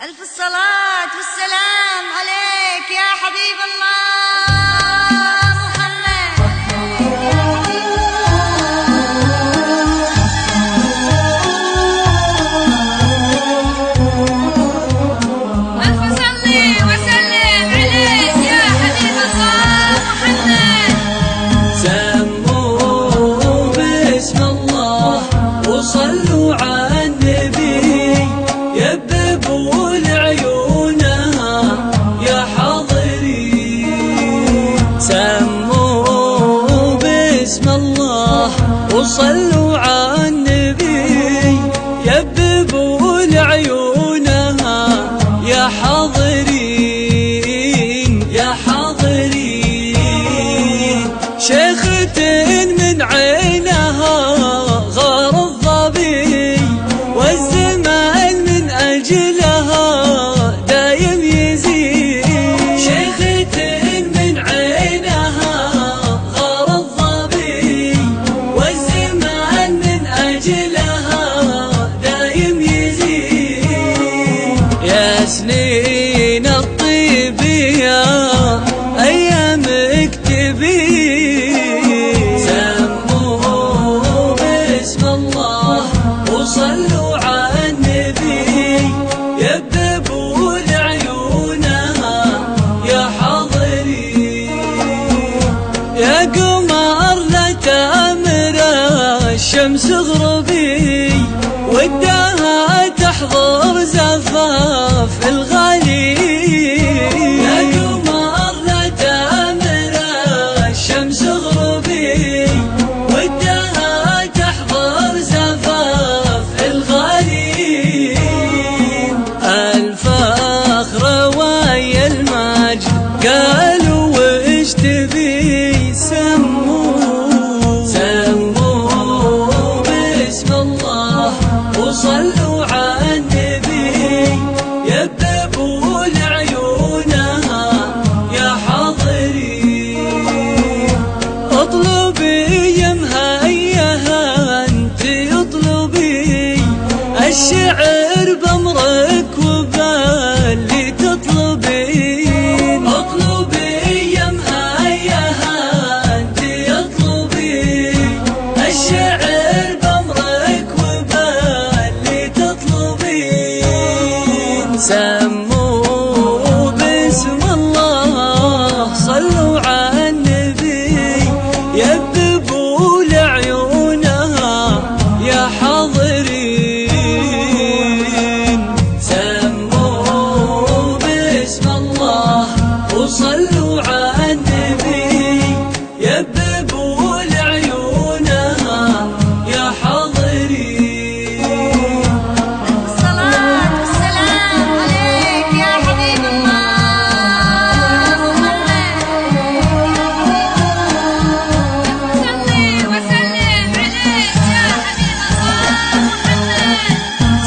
ألف الصلاة والسلام عليك يا حبيب الله وصلوا على النبي يببوا لعيونها يا حاضرين. سموا باسم الله وصلوا على النبي يببوا لعيونها يا حاضرين يا حاضرين. شيخة من عينها والزمان من أجلها دايم يزيد. شيخة من عينها غار الظبي والزمان من أجلها دايم يزيد. يا سنين الطيب يا أيام اكتبي. سموا باسم الله وصلوا على النبي يببوا لعيونها يا حاضرين. يا قمر لا تأمر الشمس غربي وداها تحضر زفاف الغالي. يا قمر لا تأمر الشمس غربي وداها تحضر زفاف الفخر ويا المجد قالوا وش تبي. سموا باسم الله وصلوا على النبي يببوا لعيونها يا حاضرين. اطلبي يا مهيها انت اطلبي الشعر بأمرك وباللي تطلبين. اطلبي يا مهيها انت اطلبي الشعر بأمرك وباللي تطلبين. سموا باسم الله صلوا على النبي يببوا لعيونها يا حاضرين. وصلوا على النبي يببوا لعيونها يا حاضرين. الصلاة والسلام عليك يا حبيب الله صلي وسلم عليك يا حبيب الله.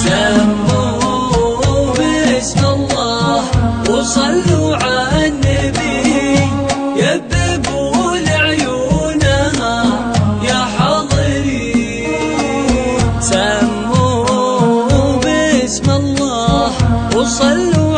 سموا باسم الله وصلوا على النبي يببوا لعيونها يا حاضرين. سموا باسم الله وصلوا